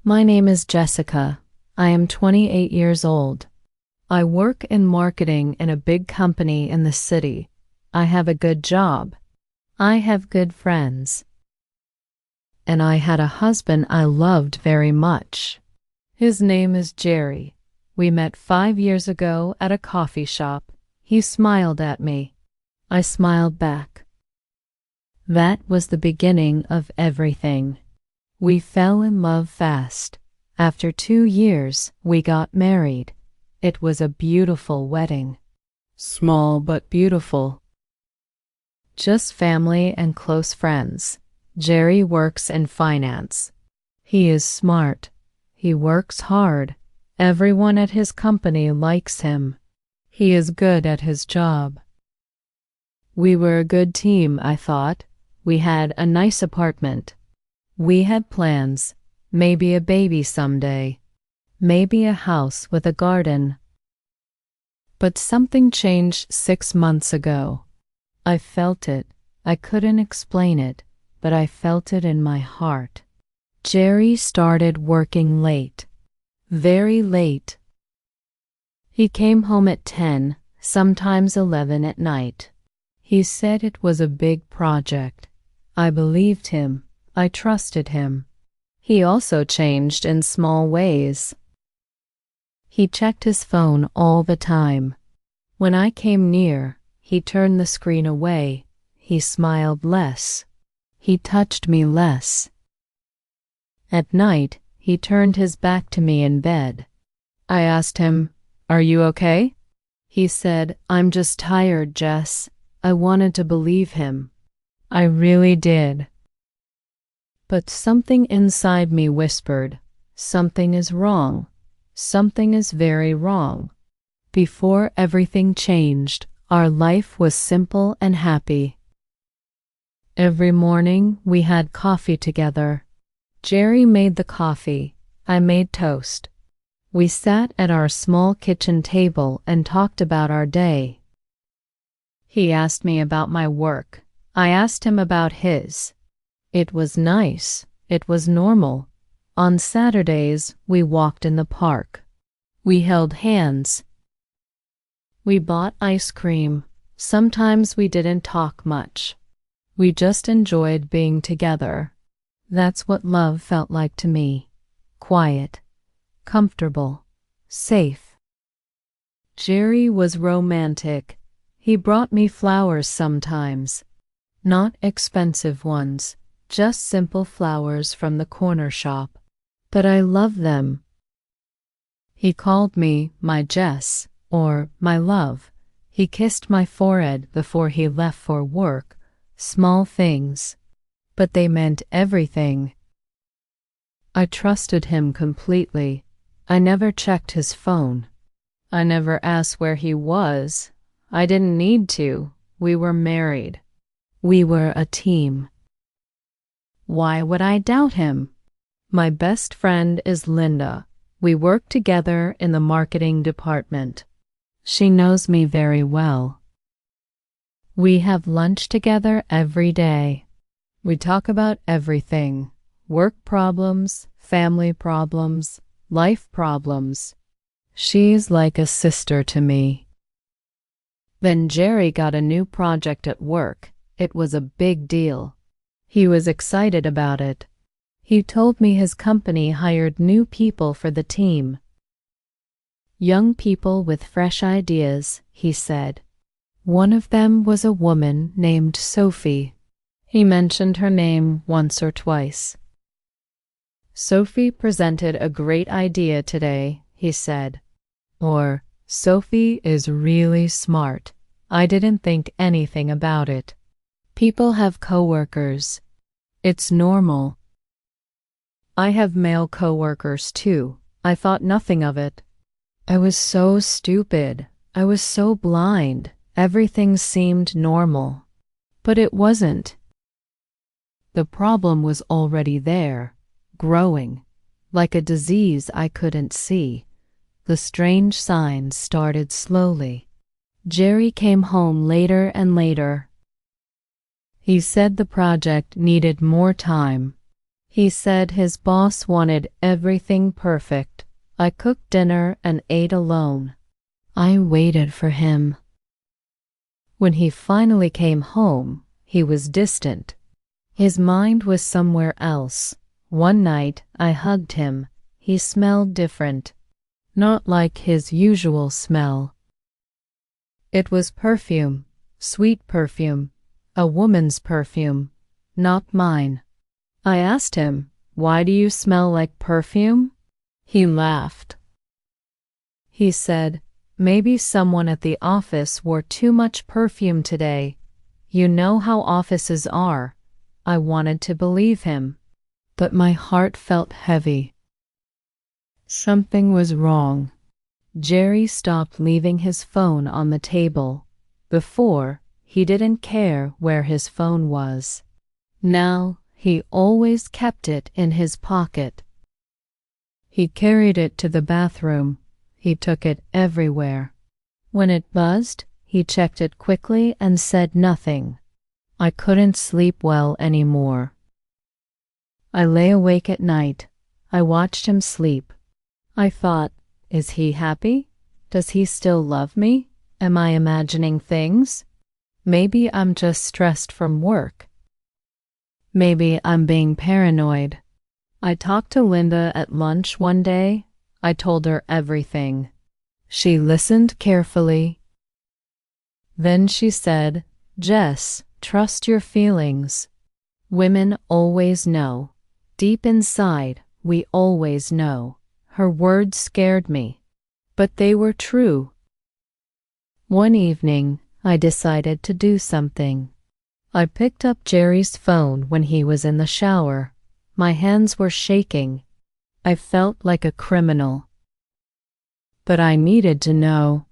My name is Jessica. I am 28 years old. I work in marketing in a big company in the city. I have a good job. I have good friends. And I had a husband I loved very much. His name is Jerry. We met 5 years ago at a coffee shop. He smiled at me. I smiled back. That was the beginning of everything. We fell in love fast. After 2 years, we got married. It was a beautiful wedding. Small but beautiful. Just family and close friends. Jerry works in finance. He is smart. He works hard. Everyone at his company likes him. He is good at his job. We were a good team, I thought. We had a nice apartment. We had plans, maybe a baby someday, maybe a house with a garden. But something changed 6 months ago. I felt it. I couldn't explain it, but I felt it in my heart. Jerry started working late, very late. He came home at 10, sometimes 11 at night. He said it was a big project. I believed him. I trusted him. He also changed in small ways. He checked his phone all the time. When I came near, he turned the screen away. He smiled less. He touched me less. At night, he turned his back to me in bed. I asked him, "Are you okay?" He said, "I'm just tired, Jess." I wanted to believe him. I really did. But something inside me whispered, something is wrong. Something is very wrong. Before everything changed, our life was simple and happy. Every morning we had coffee together. Jerry made the coffee. I made toast. We sat at our small kitchen table and talked about our day. He asked me about my work. I asked him about his. It was nice. It was normal. On Saturdays, we walked in the park. We held hands. We bought ice cream. Sometimes we didn't talk much. We just enjoyed being together. That's what love felt like to me. Quiet, comfortable, safe. Jerry was romantic. He brought me flowers sometimes. Not expensive ones. Just simple flowers from the corner shop. But I loved them. He called me my Jess, or my love. He kissed my forehead before he left for work. Small things. But they meant everything. I trusted him completely. I never checked his phone. I never asked where he was. I didn't need to. We were married. We were a team. Why would I doubt him? My best friend is Linda. We work together in the marketing department. She knows me very well. We have lunch together every day. We talk about everything. Work problems, family problems, life problems. She's like a sister to me. Then Jerry got a new project at work. It was a big deal. He was excited about it. He told me his company hired new people for the team. Young people with fresh ideas, he said. One of them was a woman named Sophie. He mentioned her name once or twice. Sophie presented a great idea today, he said. Or, Sophie is really smart. I didn't think anything about it. People have coworkers. It's normal. I have male coworkers too. I thought nothing of it. I was so stupid. I was so blind. Everything seemed normal. But it wasn't. The problem was already there, growing, like a disease I couldn't see. The strange signs started slowly. Jerry came home later and later. He said the project needed more time. He said his boss wanted everything perfect. I cooked dinner and ate alone. I waited for him. When he finally came home, he was distant. His mind was somewhere else. One night, I hugged him. He smelled different. Not like his usual smell. It was perfume, sweet perfume, a woman's perfume, not mine. I asked him, "Why do you smell like perfume?" He laughed. He said, "Maybe someone at the office wore too much perfume today. You know how offices are." I wanted to believe him, but my heart felt heavy. Something was wrong. Jerry stopped leaving his phone on the table. Before, he didn't care where his phone was. Now, he always kept it in his pocket. He carried it to the bathroom. He took it everywhere. When it buzzed, he checked it quickly and said nothing. I couldn't sleep well anymore. I lay awake at night. I watched him sleep. I thought, is he happy? Does he still love me? Am I imagining things? Maybe I'm just stressed from work. Maybe I'm being paranoid. I talked to Linda at lunch one day. I told her everything. She listened carefully. Then she said, "Jess, trust your feelings. Women always know. Deep inside, we always know." Her words scared me, but they were true. One evening, I decided to do something. I picked up Jerry's phone when he was in the shower. My hands were shaking. I felt like a criminal. But I needed to know.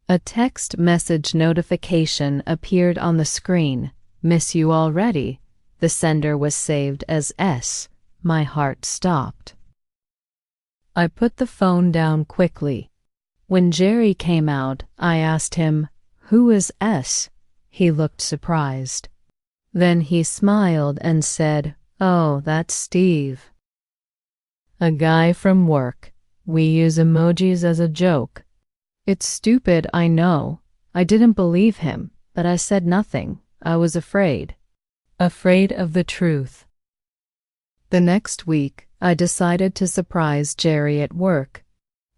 A text message notification appeared on the screen. "Miss you already." The sender was saved as S. My heart stopped. I put the phone down quickly. When Jerry came out, I asked him, "Who is S?" He looked surprised. Then he smiled and said, "Oh, that's Steve. A guy from work. We use emojis as a joke." It's stupid, I know. I didn't believe him, but I said nothing. I was afraid. Afraid of the truth. The next week, I decided to surprise Jerry at work.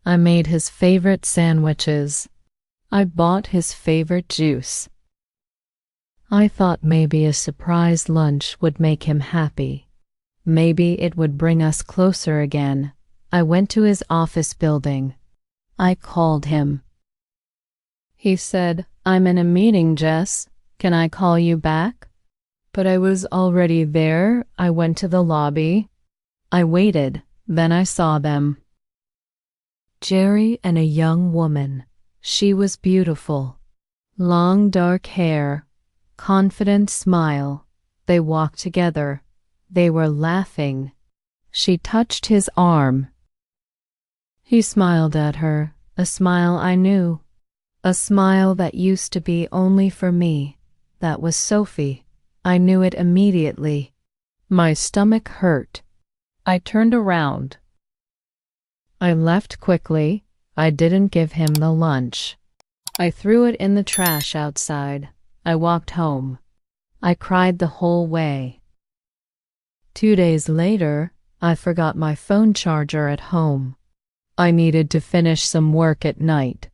I made his favorite sandwiches. I bought his favorite juice. I thought maybe a surprise lunch would make him happy. Maybe it would bring us closer again. I went to his office building. I called him. He said, "I'm in a meeting, Jess. Can I call you back?" But I was already there. I went to the lobby. I waited. Then I saw them. Jerry and a young woman. She was beautiful. Long dark hair. Confident smile. They walked together. They were laughing. She touched his arm. He smiled at her, a smile I knew. A smile that used to be only for me. That was Sophie. I knew it immediately. My stomach hurt. I turned around. I left quickly. I didn't give him the lunch. I threw it in the trash outside. I walked home. I cried the whole way. 2 days later, I forgot my phone charger at home. I needed to finish some work at night.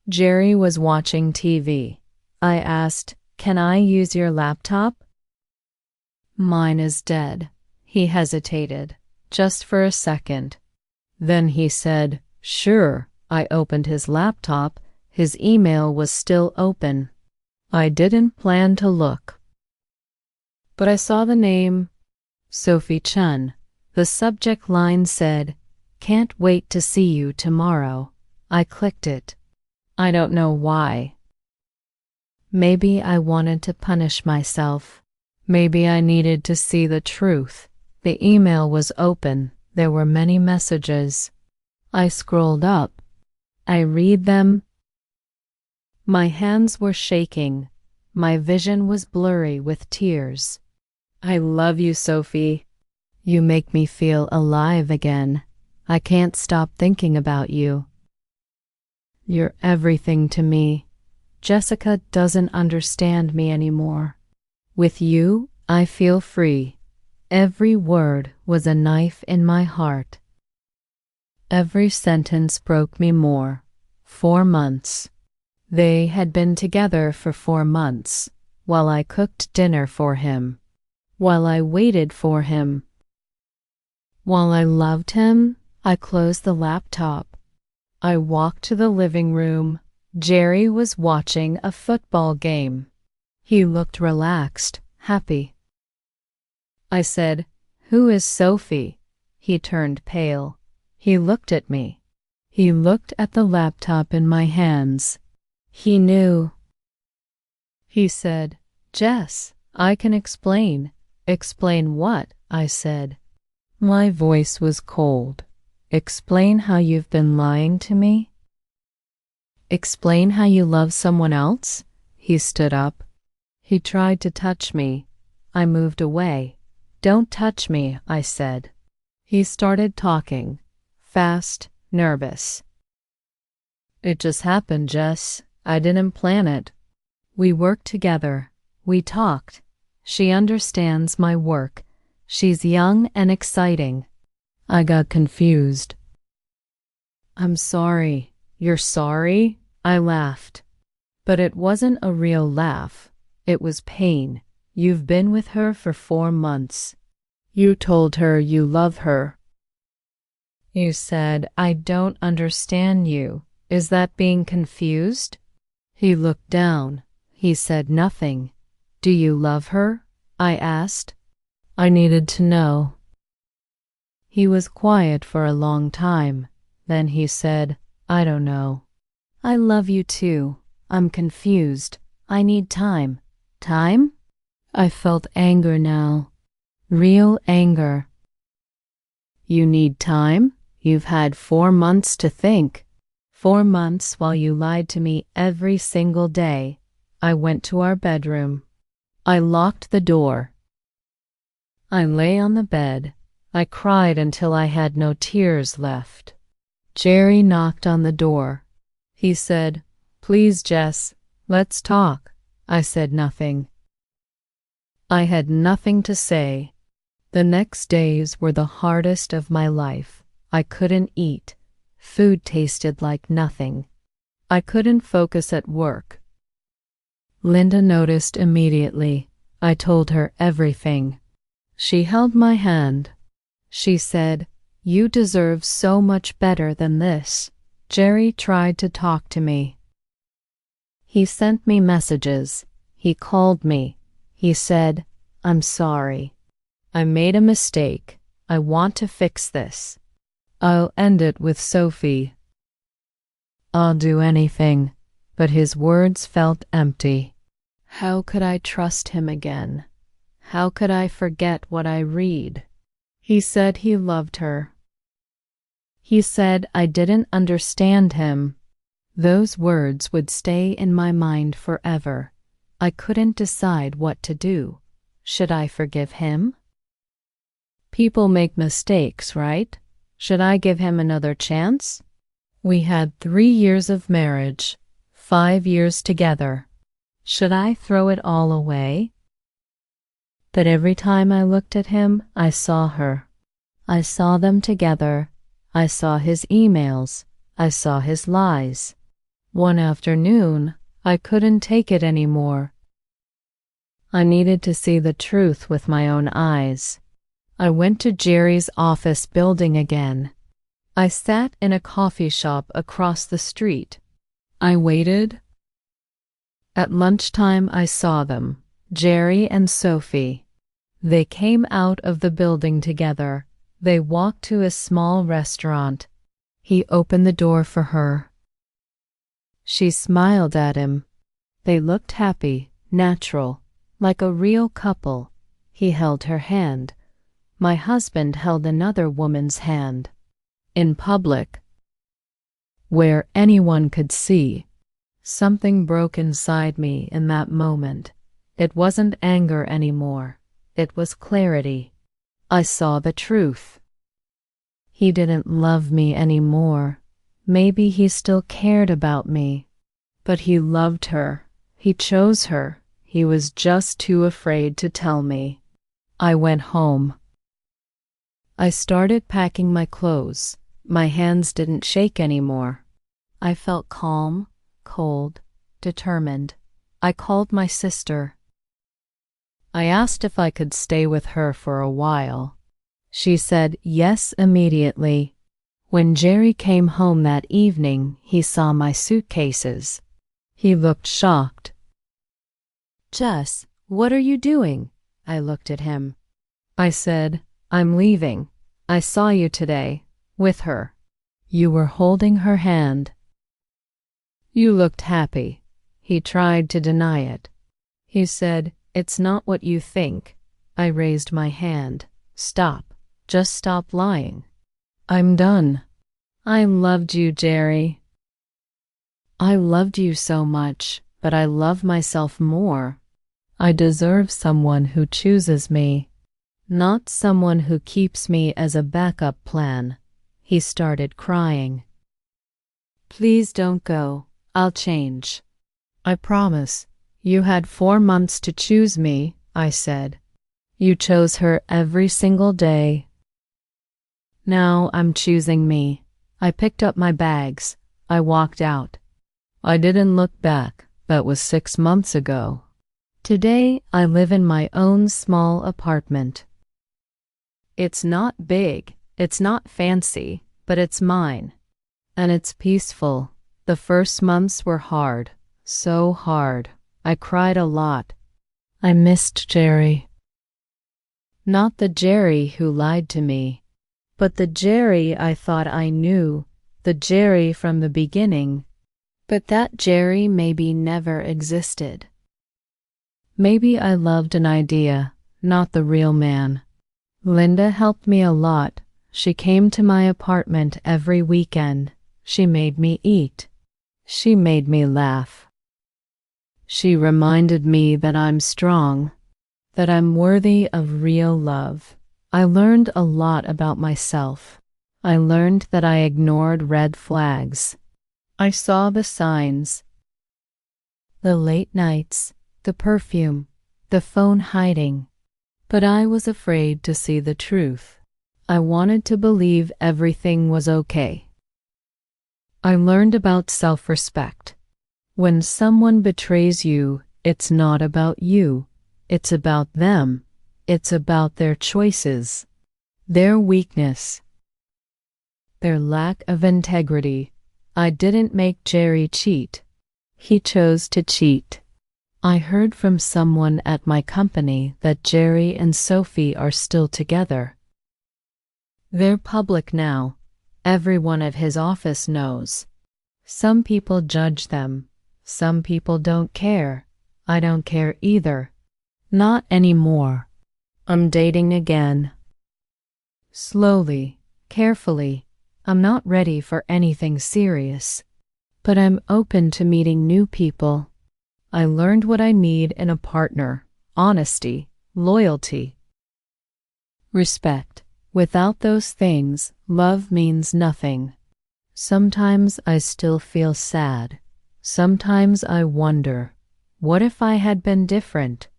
Jerry was watching TV. I asked, "Can I use your laptop?" "Mine is dead." He hesitated, just for a second. Then he said, "Sure." I opened his laptop. His email was still open. I didn't plan to look. But I saw the name, Sophie Chun. The subject line said, "Can't wait to see you tomorrow." I clicked it. I don't know why. Maybe I wanted to punish myself. Maybe I needed to see the truth. The email was open. There were many messages. I scrolled up. I read them. My hands were shaking. My vision was blurry with tears. "I love you, Sophie. You make me feel alive again. I can't stop thinking about you. You're everything to me. Jessica doesn't understand me anymore. With you, I feel free. Every word was a knife in my heart. Every sentence broke me more. 4 months. They had been together for 4 months, while I cooked dinner for him, while I waited for him. While I loved him, I closed the laptop. I walked to the living room. Jerry was watching a football game. He looked relaxed, happy. I said, "Who is Sophie?" He turned pale. He looked at me. He looked at the laptop in my hands. He knew. He said, "Jess, I can explain." "Explain what?" I said. My voice was cold. "Explain how you've been lying to me? Explain how you love someone else?" He stood up. He tried to touch me. I moved away. "Don't touch me," I said. He started talking, fast, nervous. "It just happened, Jess. I didn't plan it. We worked together. We talked. She understands my work. She's young and exciting." I got confused. "I'm sorry." "You're sorry?" I laughed. But it wasn't a real laugh. It was pain. "You've been with her for 4 months. You told her you love her. You said, 'I don't understand you.' Is that being confused?" He looked down. He said nothing. "Do you love her?" I asked. I needed to know. He was quiet for a long time. Then he said, "I don't know. I love you too. I'm confused. I need time." "Time?" I felt anger now. Real anger. "You need time? You've had 4 months to think." 4 months while you lied to me every single day. I went to our bedroom. I locked the door. I lay on the bed. I cried until I had no tears left. Jerry knocked on the door. He said, "Please, Jess, let's talk." I said nothing. I had nothing to say. The next days were the hardest of my life. I couldn't eat. Food tasted like nothing. I couldn't focus at work. Linda noticed immediately. I told her everything. She held my hand. She said, "You deserve so much better than this." Jerry tried to talk to me. He sent me messages. He called me. He said, "I'm sorry. I made a mistake. I want to fix this. I'll end it with Sophie. I'll do anything." But his words felt empty. How could I trust him again? How could I forget what I read? He said he loved her. He said I didn't understand him. Those words would stay in my mind forever. I couldn't decide what to do. Should I forgive him? People make mistakes, right? Should I give him another chance? We had 3 years of marriage, 5 years together. Should I throw it all away? But every time I looked at him, I saw her. I saw them together. I saw his emails. I saw his lies. One afternoon, I couldn't take it anymore. I needed to see the truth with my own eyes. I went to Jerry's office building again. I sat in a coffee shop across the street. I waited. At lunchtime, I saw them, Jerry and Sophie. They came out of the building together. They walked to a small restaurant. He opened the door for her. She smiled at him. They looked happy, natural, like a real couple. He held her hand. My husband held another woman's hand. In public, where anyone could see. Something broke inside me in that moment. It wasn't anger anymore. It was clarity. I saw the truth. He didn't love me anymore. Maybe he still cared about me. But he loved her. He chose her. He was just too afraid to tell me. I went home. I started packing my clothes. My hands didn't shake anymore. I felt calm, cold, determined. I called my sister. I asked if I could stay with her for a while. She said yes immediately. When Jerry came home that evening, he saw my suitcases. He looked shocked. "Jess, what are you doing?" I looked at him. I said, "I'm leaving. I saw you today, with her. You were holding her hand. You looked happy." He tried to deny it. He said, "It's not what you think." I raised my hand. "Stop. Just stop lying. I'm done. I loved you, Jerry. I loved you so much, but I love myself more. I deserve someone who chooses me, not someone who keeps me as a backup plan." He started crying. "Please don't go. I'll change. I promise." "You had 4 months to choose me," I said. "You chose her every single day. Now I'm choosing me." I picked up my bags. I walked out. I didn't look back. That was 6 months ago. Today I live in my own small apartment. It's not big, it's not fancy, but it's mine. And it's peaceful. The first months were hard, so hard. I cried a lot. I missed Jerry. Not the Jerry who lied to me, but the Jerry I thought I knew, the Jerry from the beginning. But that Jerry maybe never existed. Maybe I loved an idea, not the real man. Linda helped me a lot. She came to my apartment every weekend. She made me eat. She made me laugh. She reminded me that I'm strong, that I'm worthy of real love. I learned a lot about myself. I learned that I ignored red flags. I saw the signs. The late nights, the perfume, the phone hiding. But I was afraid to see the truth. I wanted to believe everything was okay. I learned about self-respect. When someone betrays you, it's not about you. It's about them. It's about their choices, their weakness, their lack of integrity. I didn't make Jerry cheat. He chose to cheat. I heard from someone at my company that Jerry and Sophie are still together. They're public now. Everyone at his office knows. Some people judge them. Some people don't care. I don't care either. Not anymore. I'm dating again. Slowly, carefully. I'm not ready for anything serious. But I'm open to meeting new people. I learned what I need in a partner: honesty, loyalty, respect. Without those things, love means nothing. Sometimes I still feel sad. Sometimes I wonder, what if I had been different?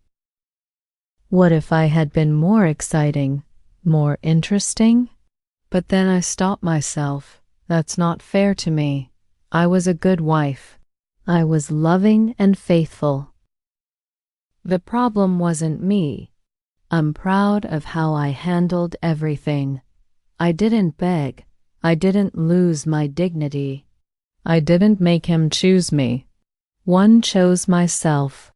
What if I had been more exciting, more interesting? But then I stop myself. That's not fair to me. I was a good wife. I was loving and faithful. The problem wasn't me. I'm proud of how I handled everything. I didn't beg. I didn't lose my dignity. I didn't make him choose me. One chose myself.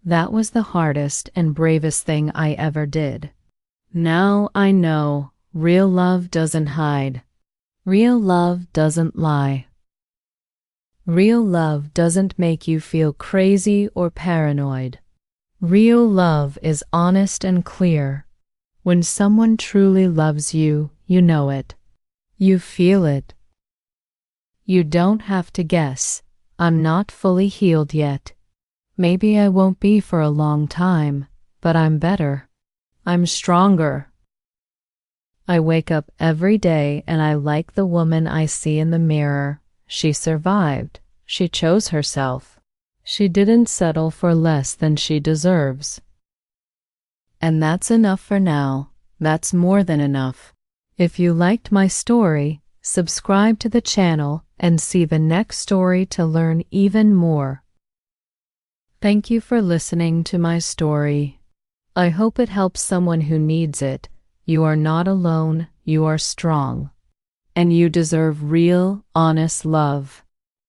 That was the hardest and bravest thing I ever did. Now I know real love doesn't hide. Real love doesn't lie. Real love doesn't make you feel crazy or paranoid. Real love is honest and clear. When someone truly loves you, you know it. You feel it. You don't have to guess. I'm not fully healed yet. Maybe I won't be for a long time, but I'm better. I'm stronger. I wake up every day and I like the woman I see in the mirror. She survived. She chose herself. She didn't settle for less than she deserves. And that's enough for now. That's more than enough. If you liked my story, subscribe to the channel and see the next story to learn even more. Thank you for listening to my story. I hope it helps someone who needs it. You are not alone, you are strong. And you deserve real, honest love.